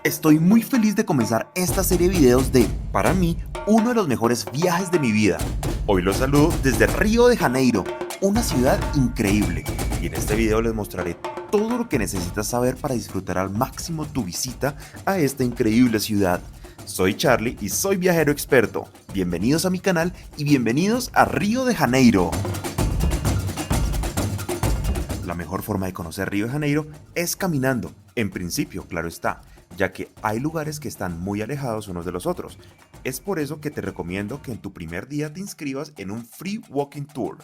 Estoy muy feliz de comenzar esta serie de videos de, para mí, uno de los mejores viajes de mi vida. Hoy los saludo desde Río de Janeiro, una ciudad increíble. Y en este video les mostraré todo lo que necesitas saber para disfrutar al máximo tu visita a esta increíble ciudad. Soy Charlie y soy viajero experto. Bienvenidos a mi canal y bienvenidos a Río de Janeiro. La mejor forma de conocer Río de Janeiro es caminando, en principio, claro está, ya que hay lugares que están muy alejados unos de los otros. Es por eso que te recomiendo que en tu primer día te inscribas en un Free Walking Tour.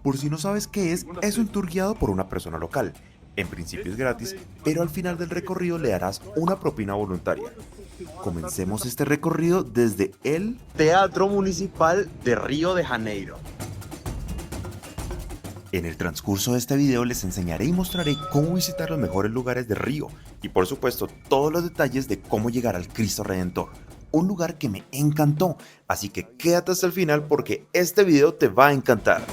Por si no sabes qué es un tour guiado por una persona local. En principio es gratis, pero al final del recorrido le darás una propina voluntaria. Comencemos este recorrido desde el Teatro Municipal de Río de Janeiro. En el transcurso de este video les enseñaré y mostraré cómo visitar los mejores lugares de Río y por supuesto todos los detalles de cómo llegar al Cristo Redentor, un lugar que me encantó, así que quédate hasta el final porque este video te va a encantar.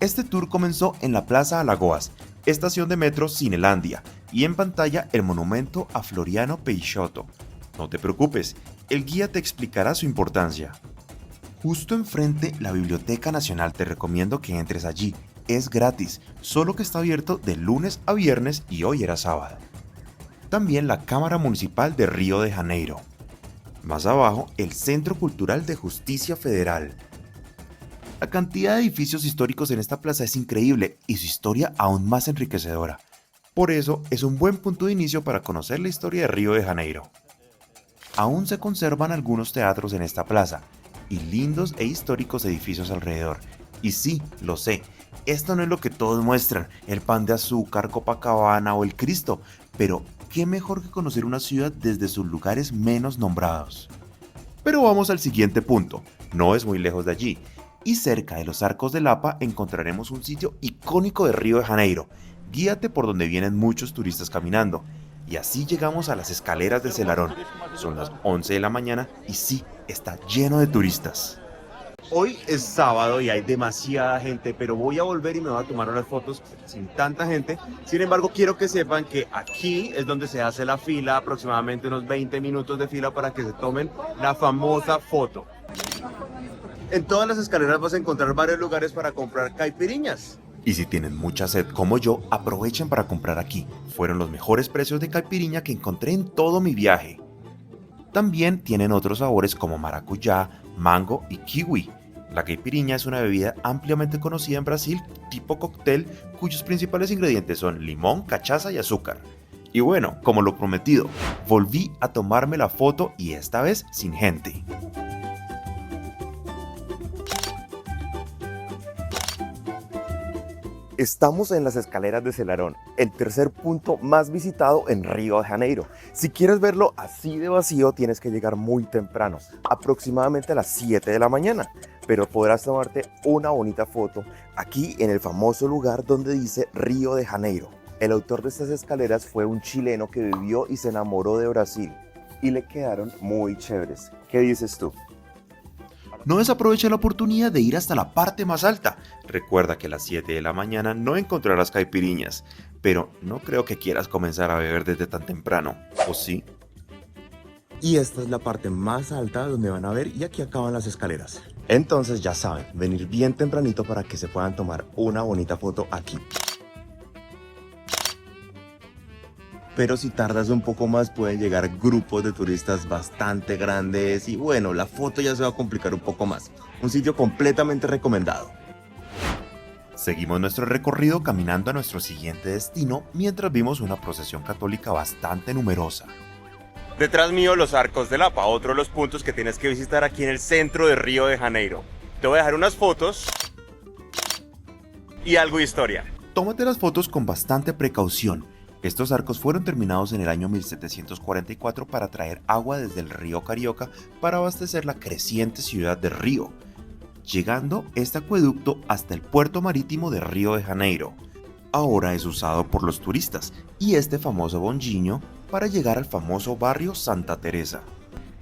Este tour comenzó en la Plaza Alagoas, estación de metro Cinelandia, y en pantalla el monumento a Floriano Peixoto. No te preocupes, el guía te explicará su importancia. Justo enfrente la Biblioteca Nacional, te recomiendo que entres allí, es gratis, solo que está abierto de lunes a viernes y hoy era sábado. También la Cámara Municipal de Río de Janeiro. Más abajo, el Centro Cultural de Justicia Federal. La cantidad de edificios históricos en esta plaza es increíble y su historia aún más enriquecedora. Por eso es un buen punto de inicio para conocer la historia de Río de Janeiro. Aún se conservan algunos teatros en esta plaza y lindos e históricos edificios alrededor. Y sí, lo sé, esto no es lo que todos muestran, el Pan de Azúcar, Copacabana o el Cristo, pero qué mejor que conocer una ciudad desde sus lugares menos nombrados. Pero vamos al siguiente punto, no es muy lejos de allí, y cerca de los Arcos de Lapa encontraremos un sitio icónico de Río de Janeiro. Guíate por donde vienen muchos turistas caminando. Y así llegamos a las escaleras del Celarón. Son las 11 de la mañana y sí, está lleno de turistas. Hoy es sábado y hay demasiada gente, pero voy a volver y me voy a tomar unas fotos sin tanta gente. Sin embargo, quiero que sepan que aquí es donde se hace la fila, aproximadamente unos 20 minutos de fila para que se tomen la famosa foto. En todas las escaleras vas a encontrar varios lugares para comprar caipiriñas. Y si tienen mucha sed como yo, aprovechen para comprar aquí. Fueron los mejores precios de caipiriña que encontré en todo mi viaje. También tienen otros sabores como maracuyá, mango y kiwi. La caipiriña es una bebida ampliamente conocida en Brasil, tipo cóctel, cuyos principales ingredientes son limón, cachaza y azúcar. Y bueno, como lo prometido, volví a tomarme la foto y esta vez sin gente. Estamos en las escaleras de Celarón, el tercer punto más visitado en Río de Janeiro. Si quieres verlo así de vacío, tienes que llegar muy temprano, aproximadamente a las 7 de la mañana. Pero podrás tomarte una bonita foto aquí en el famoso lugar donde dice Río de Janeiro. El autor de estas escaleras fue un chileno que vivió y se enamoró de Brasil y le quedaron muy chéveres. ¿Qué dices tú? No desaprovecha la oportunidad de ir hasta la parte más alta. Recuerda que a las 7 de la mañana no encontrarás caipiriñas, pero no creo que quieras comenzar a beber desde tan temprano, ¿o sí? Y esta es la parte más alta donde van a ver y aquí acaban las escaleras. Entonces ya saben, venir bien tempranito para que se puedan tomar una bonita foto aquí. Pero si tardas un poco más pueden llegar grupos de turistas bastante grandes y bueno, la foto ya se va a complicar un poco más. Un sitio completamente recomendado. Seguimos nuestro recorrido caminando a nuestro siguiente destino mientras vimos una procesión católica bastante numerosa. Detrás mío los Arcos de Lapa, otro de los puntos que tienes que visitar aquí en el centro de Río de Janeiro. Te voy a dejar unas fotos y algo de historia. Tómate las fotos con bastante precaución. Estos arcos fueron terminados en el año 1744 para traer agua desde el río Carioca para abastecer la creciente ciudad de Río, llegando este acueducto hasta el puerto marítimo de Río de Janeiro. Ahora es usado por los turistas y este famoso bonjinho para llegar al famoso barrio Santa Teresa.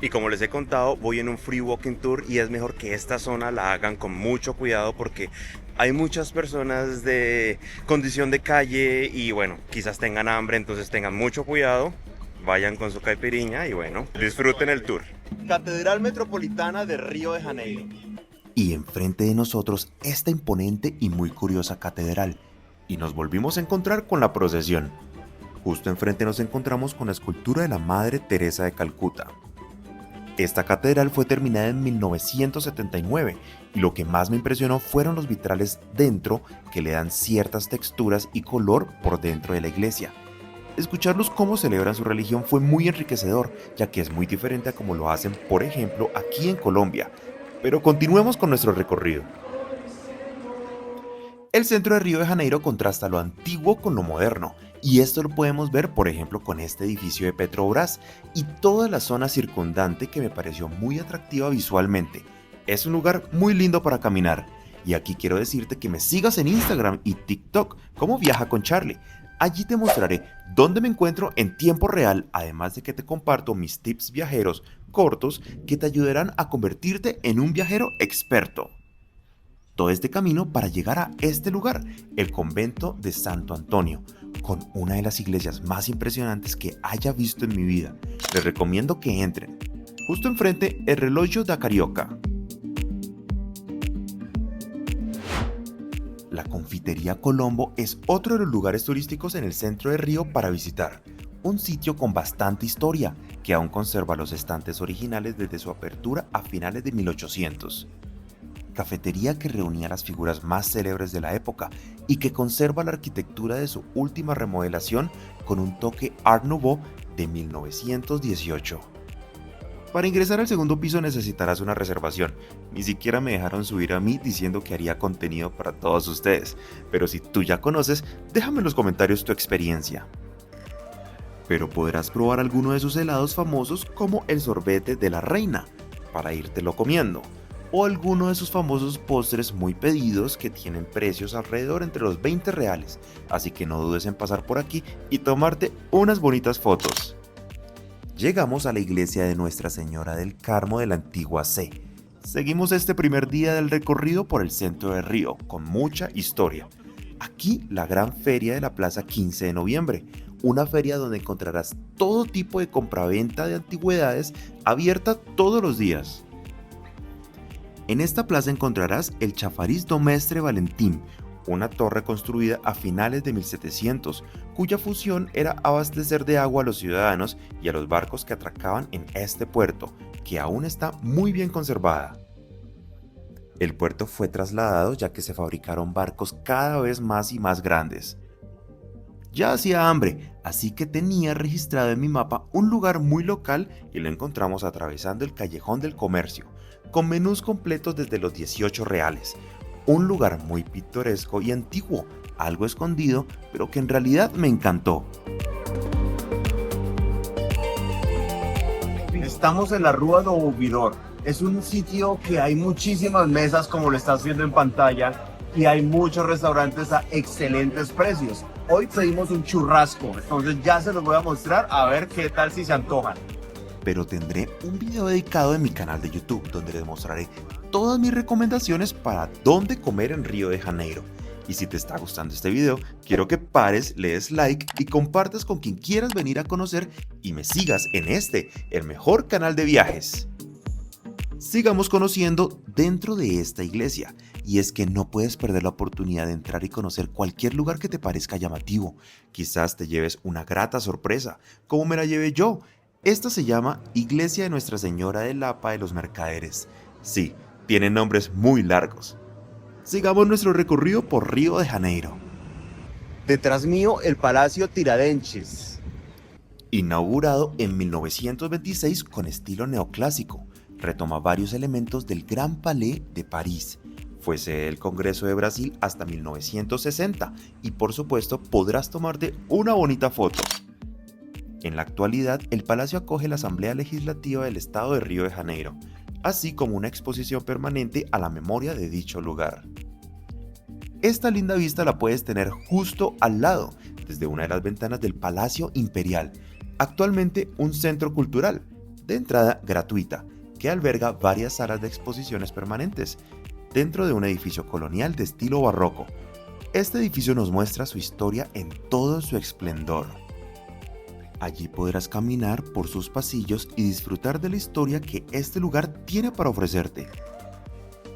Y como les he contado, voy en un free walking tour y es mejor que esta zona la hagan con mucho cuidado porque hay muchas personas de condición de calle y bueno, quizás tengan hambre, entonces tengan mucho cuidado. vayan con su caipiriña y bueno, disfruten el tour. Catedral Metropolitana de Río de Janeiro. Y enfrente de nosotros esta imponente y muy curiosa catedral. Y nos volvimos a encontrar con la procesión. Justo enfrente nos encontramos con la escultura de la Madre Teresa de Calcuta. Esta catedral fue terminada en 1979 y lo que más me impresionó fueron los vitrales dentro que le dan ciertas texturas y color por dentro de la iglesia. Escucharlos cómo celebran su religión fue muy enriquecedor, ya que es muy diferente a como lo hacen, por ejemplo, aquí en Colombia. Pero continuemos con nuestro recorrido. El centro de Río de Janeiro contrasta lo antiguo con lo moderno, y esto lo podemos ver por ejemplo con este edificio de Petrobras y toda la zona circundante que me pareció muy atractiva visualmente. Es un lugar muy lindo para caminar, y aquí quiero decirte que me sigas en Instagram y TikTok como Viaja con Charlie. Allí te mostraré dónde me encuentro en tiempo real, además de que te comparto mis tips viajeros cortos que te ayudarán a convertirte en un viajero experto. Todo este camino para llegar a este lugar, el convento de Santo Antonio, con una de las iglesias más impresionantes que haya visto en mi vida. Les recomiendo que entren. Justo enfrente, el Relógio da Carioca. La Confitería Colombo es otro de los lugares turísticos en el centro de Río para visitar. Un sitio con bastante historia, que aún conserva los estantes originales desde su apertura a finales de 1800. Cafetería que reunía las figuras más célebres de la época y que conserva la arquitectura de su última remodelación con un toque Art Nouveau de 1918. Para ingresar al segundo piso necesitarás una reservación. Ni siquiera me dejaron subir a mí diciendo que haría contenido para todos ustedes, pero si tú ya conoces, déjame en los comentarios tu experiencia. Pero podrás probar alguno de sus helados famosos como el sorbete de la reina, para írtelo comiendo, o alguno de sus famosos postres muy pedidos que tienen precios alrededor entre los 20 reales, así que no dudes en pasar por aquí y tomarte unas bonitas fotos. Llegamos a la iglesia de Nuestra Señora del Carmo de la antigua C. Seguimos este primer día del recorrido por el centro de Río, con mucha historia. Aquí la gran feria de la Plaza 15 de Noviembre, una feria donde encontrarás todo tipo de compraventa de antigüedades abierta todos los días. En esta plaza encontrarás el Chafariz do Mestre Valentim, una torre construida a finales de 1700, cuya función era abastecer de agua a los ciudadanos y a los barcos que atracaban en este puerto, que aún está muy bien conservada. El puerto fue trasladado ya que se fabricaron barcos cada vez más y más grandes. Ya hacía hambre, así que tenía registrado en mi mapa un lugar muy local y lo encontramos atravesando el Callejón del Comercio, con menús completos desde los 18 reales. Un lugar muy pintoresco y antiguo, algo escondido, pero que en realidad me encantó. Estamos en la Rua do Ouvidor. Es un sitio que hay muchísimas mesas, como lo estás viendo en pantalla, y hay muchos restaurantes a excelentes precios. Hoy pedimos un churrasco, entonces ya se los voy a mostrar a ver qué tal si se antojan. Pero tendré un video dedicado en mi canal de YouTube donde les mostraré todas mis recomendaciones para dónde comer en Río de Janeiro. Y si te está gustando este video, quiero que pares, le des like y compartas con quien quieras venir a conocer y me sigas en el mejor canal de viajes. Sigamos conociendo dentro de esta iglesia, y es que no puedes perder la oportunidad de entrar y conocer cualquier lugar que te parezca llamativo. Quizás te lleves una grata sorpresa, como me la llevé yo. Esta se llama Iglesia de Nuestra Señora de Lapa de los Mercaderes. Sí, tiene nombres muy largos. Sigamos nuestro recorrido por Río de Janeiro. Detrás mío, el Palacio Tiradentes. Inaugurado en 1926 con estilo neoclásico, retoma varios elementos del Gran Palais de París. Fue sede del Congreso de Brasil hasta 1960 y por supuesto podrás tomarte una bonita foto. En la actualidad, el palacio acoge la Asamblea Legislativa del Estado de Río de Janeiro, así como una exposición permanente a la memoria de dicho lugar. Esta linda vista la puedes tener justo al lado, desde una de las ventanas del Palacio Imperial, actualmente un centro cultural, de entrada gratuita, que alberga varias salas de exposiciones permanentes, dentro de un edificio colonial de estilo barroco. Este edificio nos muestra su historia en todo su esplendor. Allí podrás caminar por sus pasillos y disfrutar de la historia que este lugar tiene para ofrecerte.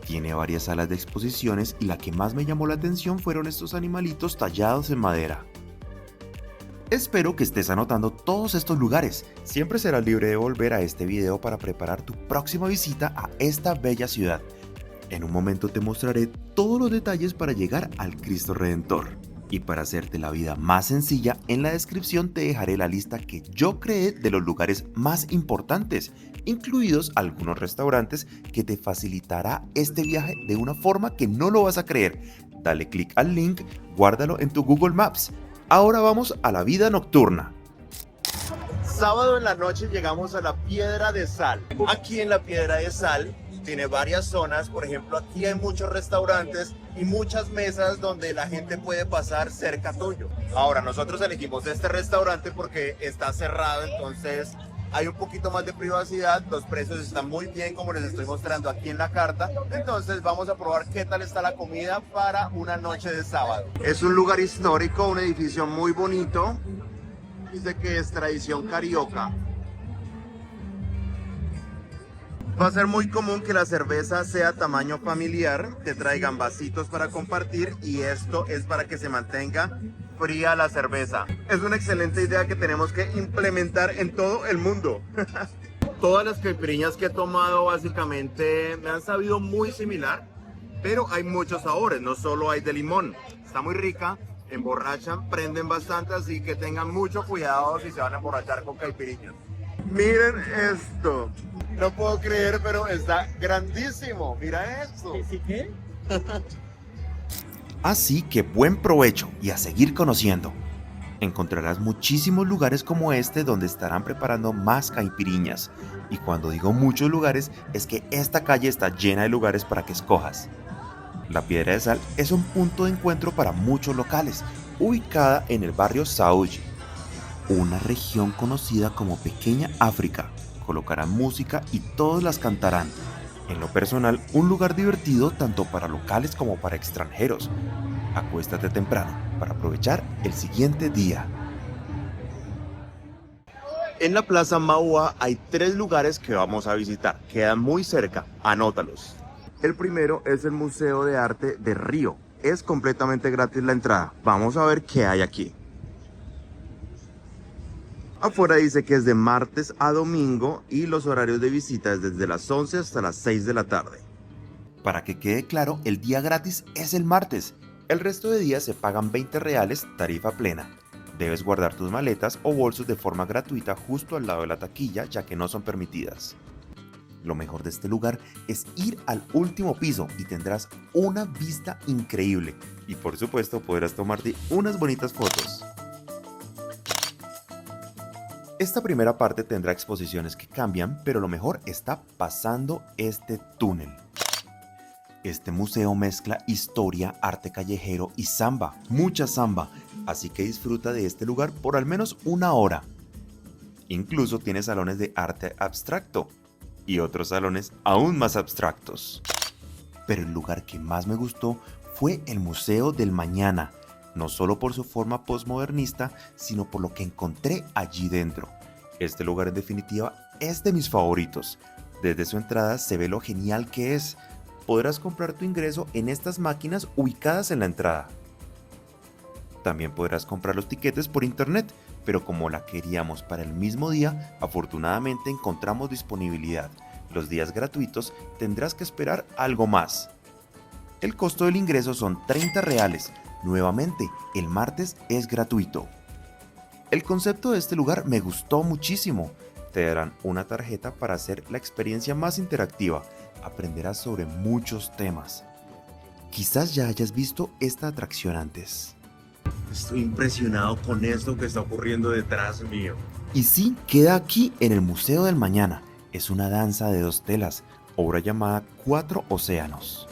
Tiene varias salas de exposiciones y la que más me llamó la atención fueron estos animalitos tallados en madera. Espero que estés anotando todos estos lugares. Siempre serás libre de volver a este video para preparar tu próxima visita a esta bella ciudad. En un momento te mostraré todos los detalles para llegar al Cristo Redentor. Y para hacerte la vida más sencilla, en la descripción te dejaré la lista que yo creé de los lugares más importantes, incluidos algunos restaurantes que te facilitará este viaje de una forma que no lo vas a creer. Dale clic al link, guárdalo en tu Google Maps. Ahora vamos a la vida nocturna. Sábado en la noche llegamos a la Piedra de Sal. Aquí en la Piedra de Sal tiene varias zonas, por ejemplo aquí hay muchos restaurantes y muchas mesas donde la gente puede pasar cerca tuyo. Ahora nosotros elegimos este restaurante porque está cerrado, entonces hay un poquito más de privacidad, los precios están muy bien como les estoy mostrando aquí en la carta, entonces vamos a probar qué tal está la comida para una noche de sábado. Es un lugar histórico, un edificio muy bonito, dice que es tradición carioca. Va a ser muy común que la cerveza sea tamaño familiar, te traigan vasitos para compartir y esto es para que se mantenga fría la cerveza. Es una excelente idea que tenemos que implementar en todo el mundo. Todas las caipiriñas que he tomado básicamente me han sabido muy similar, pero hay muchos sabores, no solo hay de limón. Está muy rica, emborrachan, prenden bastante, así que tengan mucho cuidado si se van a emborrachar con caipiriñas. Miren esto. No puedo creer, pero está grandísimo. Mira esto. ¿Sí qué? Así que buen provecho y a seguir conociendo. Encontrarás muchísimos lugares como este donde estarán preparando más caipiriñas. Y cuando digo muchos lugares, es que esta calle está llena de lugares para que escojas. La Piedra de Sal es un punto de encuentro para muchos locales, ubicada en el barrio Saúl, una región conocida como Pequeña África. Colocarán música y todos las cantarán. En lo personal, un lugar divertido tanto para locales como para extranjeros. Acuéstate temprano para aprovechar el siguiente día. En la Plaza Mauá hay 3 lugares que vamos a visitar. Quedan muy cerca, anótalos. El primero es el Museo de Arte de Río. Es completamente gratis la entrada. Vamos a ver qué hay aquí. Afuera dice que es de martes a domingo y los horarios de visita es desde las 11 hasta las 6 de la tarde. Para que quede claro, el día gratis es el martes. El resto de días se pagan 20 reales, tarifa plena. Debes guardar tus maletas o bolsos de forma gratuita justo al lado de la taquilla, ya que no son permitidas. Lo mejor de este lugar es ir al último piso y tendrás una vista increíble. Y por supuesto podrás tomarte unas bonitas fotos. Esta primera parte tendrá exposiciones que cambian, pero lo mejor está pasando este túnel. Este museo mezcla historia, arte callejero y samba, mucha samba, así que disfruta de este lugar por al menos una hora. Incluso tiene salones de arte abstracto y otros salones aún más abstractos. Pero el lugar que más me gustó fue el Museo del Mañana, no solo por su forma postmodernista, sino por lo que encontré allí dentro. Este lugar en definitiva es de mis favoritos. Desde su entrada se ve lo genial que es. Podrás comprar tu ingreso en estas máquinas ubicadas en la entrada. También podrás comprar los tiquetes por internet, pero como la queríamos para el mismo día, afortunadamente encontramos disponibilidad. Los días gratuitos tendrás que esperar algo más. El costo del ingreso son 30 reales. Nuevamente, el martes es gratuito. El concepto de este lugar me gustó muchísimo. Te darán una tarjeta para hacer la experiencia más interactiva. Aprenderás sobre muchos temas. Quizás ya hayas visto esta atracción antes. Estoy impresionado con esto que está ocurriendo detrás mío. Y sí, queda aquí en el Museo del Mañana. Es una danza de 2 telas, obra llamada 4 océanos.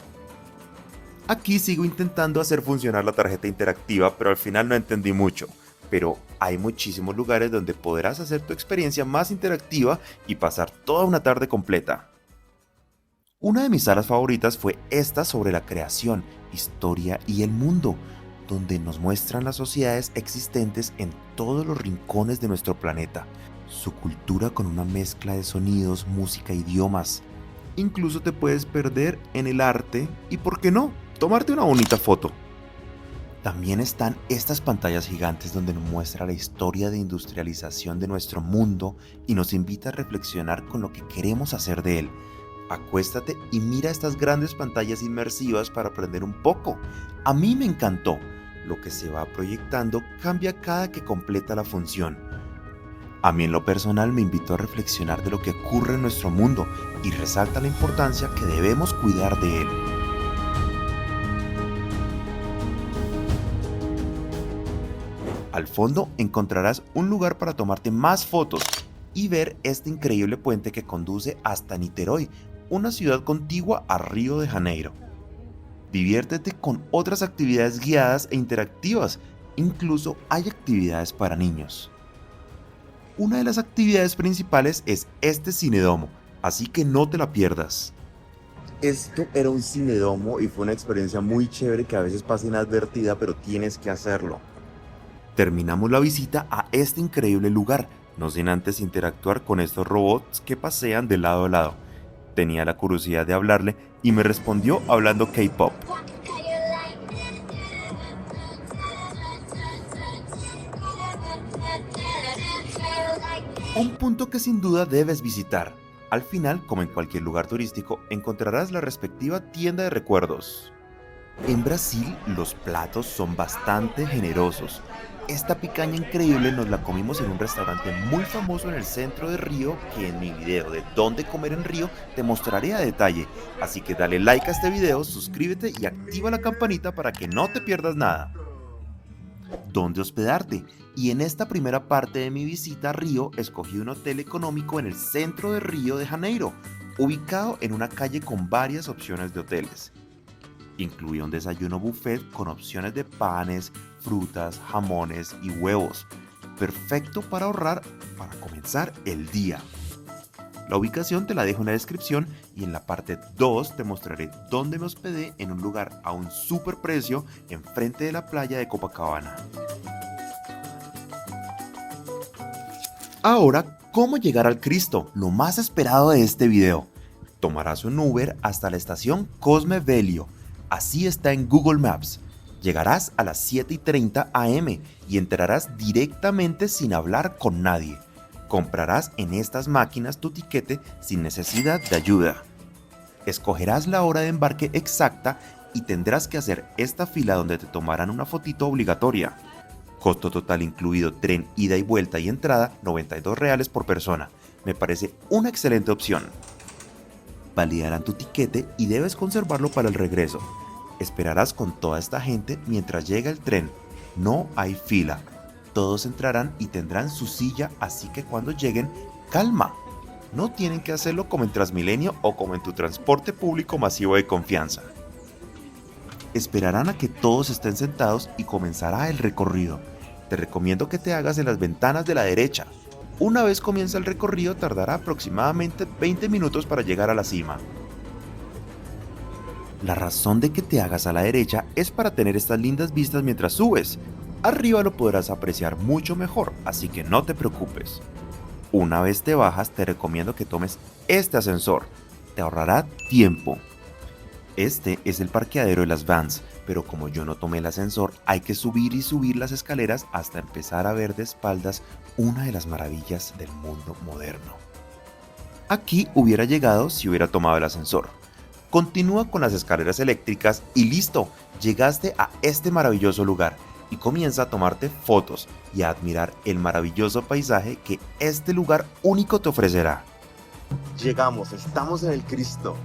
Aquí sigo intentando hacer funcionar la tarjeta interactiva, pero al final no entendí mucho. Pero hay muchísimos lugares donde podrás hacer tu experiencia más interactiva y pasar toda una tarde completa. Una de mis salas favoritas fue esta sobre la creación, historia y el mundo. donde nos muestran las sociedades existentes en todos los rincones de nuestro planeta, su cultura con una mezcla de sonidos, música, idiomas. Incluso te puedes perder en el arte y, ¿por qué no?, tomarte una bonita foto. También están estas pantallas gigantes donde nos muestra la historia de industrialización de nuestro mundo y nos invita a reflexionar con lo que queremos hacer de él. Acuéstate y mira estas grandes pantallas inmersivas para aprender un poco. A mí me encantó. Lo que se va proyectando cambia cada que completa la función. A mí en lo personal me invitó a reflexionar de lo que ocurre en nuestro mundo y resalta la importancia que debemos cuidar de él. Al fondo encontrarás un lugar para tomarte más fotos y ver este increíble puente que conduce hasta Niterói, una ciudad contigua a Río de Janeiro. Diviértete con otras actividades guiadas e interactivas, incluso hay actividades para niños. Una de las actividades principales es este cinedomo, así que no te la pierdas. Esto era un cinedomo y fue una experiencia muy chévere que a veces pasa inadvertida, pero tienes que hacerlo. Terminamos la visita a este increíble lugar, no sin antes interactuar con estos robots que pasean de lado a lado. Tenía la curiosidad de hablarle y me respondió hablando K-pop. Un punto que sin duda debes visitar. Al final, como en cualquier lugar turístico, encontrarás la respectiva tienda de recuerdos. En Brasil, los platos son bastante generosos. Esta picaña increíble nos la comimos en un restaurante muy famoso en el centro de Río, que en mi video de dónde comer en Río te mostraré a detalle. Así que dale like a este video, suscríbete y activa la campanita para que no te pierdas nada. ¿Dónde hospedarte? Y en esta primera parte de mi visita a Río, escogí un hotel económico en el centro de Río de Janeiro, ubicado en una calle con varias opciones de hoteles. Incluía un desayuno buffet con opciones de panes, frutas, jamones y huevos. Perfecto para ahorrar para comenzar el día. La ubicación te la dejo en la descripción y en la parte 2 te mostraré dónde me hospedé en un lugar a un super precio enfrente de la playa de Copacabana. Ahora, ¿cómo llegar al Cristo? Lo más esperado de este video. Tomarás un Uber hasta la estación Cosme Velho. Así está en Google Maps. Llegarás a las 7:30 am y entrarás directamente sin hablar con nadie. Comprarás en estas máquinas tu tiquete sin necesidad de ayuda. Escogerás la hora de embarque exacta y tendrás que hacer esta fila donde te tomarán una fotito obligatoria. Costo total incluido tren ida y vuelta y entrada, R$92 por persona. Me parece una excelente opción. Validarán tu tiquete y debes conservarlo para el regreso. Esperarás con toda esta gente mientras llega el tren. No hay fila. Todos entrarán y tendrán su silla, así que cuando lleguen, calma. No tienen que hacerlo como en Transmilenio o como en tu transporte público masivo de confianza. Esperarán a que todos estén sentados y comenzará el recorrido. Te recomiendo que te hagas en las ventanas de la derecha. Una vez comienza el recorrido tardará aproximadamente 20 minutos para llegar a la cima. La razón de que te hagas a la derecha es para tener estas lindas vistas mientras subes. Arriba lo podrás apreciar mucho mejor, así que no te preocupes. Una vez te bajas, te recomiendo que tomes este ascensor. Te ahorrará tiempo. Este es el parqueadero de las vans, pero como yo no tomé el ascensor, hay que subir y subir las escaleras hasta empezar a ver de espaldas una de las maravillas del mundo moderno. Aquí hubiera llegado si hubiera tomado el ascensor. Continúa con las escaleras eléctricas y listo, llegaste a este maravilloso lugar y comienza a tomarte fotos y a admirar el maravilloso paisaje que este lugar único te ofrecerá. Llegamos, estamos en el Cristo.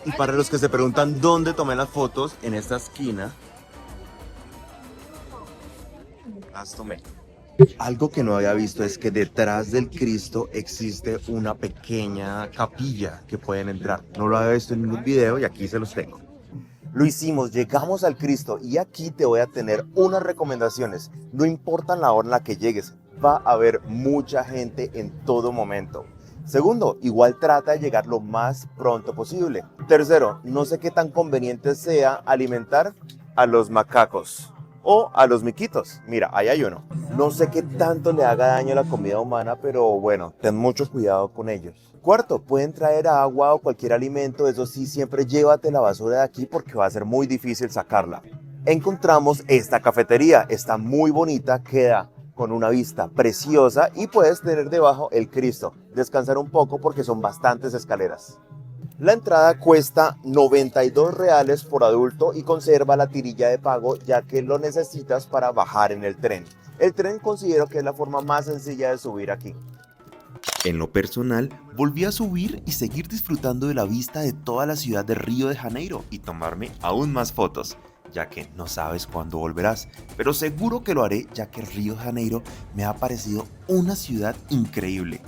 Y para los que se preguntan dónde tomé las fotos, en esta esquina las tomé. Algo que no había visto es que detrás del Cristo existe una pequeña capilla que pueden entrar. No lo había visto en ningún video y aquí se los tengo. Lo hicimos, llegamos al Cristo y aquí te voy a tener unas recomendaciones. No importa la hora en la que llegues, va a haber mucha gente en todo momento. Segundo, igual trata de llegar lo más pronto posible. Tercero, no sé qué tan conveniente sea alimentar a los macacos o a los miquitos. Mira, ahí hay uno. No sé qué tanto le haga daño a la comida humana, pero bueno, ten mucho cuidado con ellos. Cuarto, pueden traer agua o cualquier alimento, eso sí, siempre llévate la basura de aquí porque va a ser muy difícil sacarla. Encontramos esta cafetería, está muy bonita, queda con una vista preciosa y puedes tener debajo el Cristo, descansar un poco porque son bastantes escaleras. La entrada cuesta 92 reales por adulto y conserva la tirilla de pago ya que lo necesitas para bajar en el tren. El tren considero que es la forma más sencilla de subir aquí. En lo personal, volví a subir y seguir disfrutando de la vista de toda la ciudad de Río de Janeiro y tomarme aún más fotos, ya que no sabes cuándo volverás, pero seguro que lo haré ya que Río de Janeiro me ha parecido una ciudad increíble.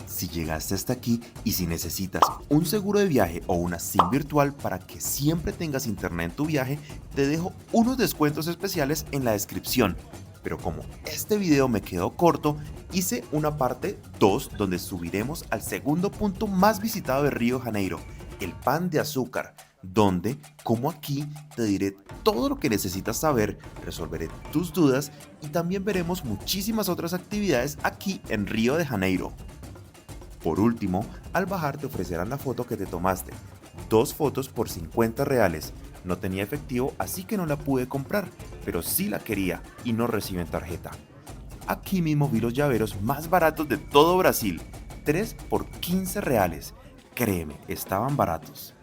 Si llegaste hasta aquí y si necesitas un seguro de viaje o una SIM virtual para que siempre tengas internet en tu viaje, te dejo unos descuentos especiales en la descripción. Pero como este video me quedó corto, hice una parte 2 donde subiremos al segundo punto más visitado de Río de Janeiro, el pan de azúcar, donde, como aquí, te diré todo lo que necesitas saber, resolveré tus dudas y también veremos muchísimas otras actividades aquí en Río de Janeiro. Por último, al bajar te ofrecerán la foto que te tomaste. 2 fotos por 50 reales. No tenía efectivo, así que no la pude comprar, pero sí la quería y no reciben tarjeta. Aquí mismo vi los llaveros más baratos de todo Brasil. 3 por 15 reales. Créeme, estaban baratos.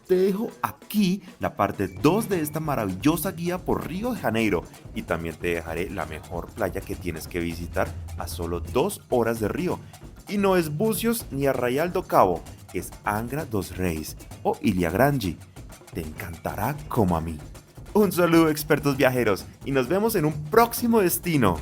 Te dejo aquí la parte 2 de esta maravillosa guía por Río de Janeiro y también te dejaré la mejor playa que tienes que visitar a solo 2 horas de Río. Y no es Bucios ni Arraial do Cabo, es Angra dos Reis o Ilha Grande. Te encantará como a mí. Un saludo expertos viajeros y nos vemos en un próximo destino.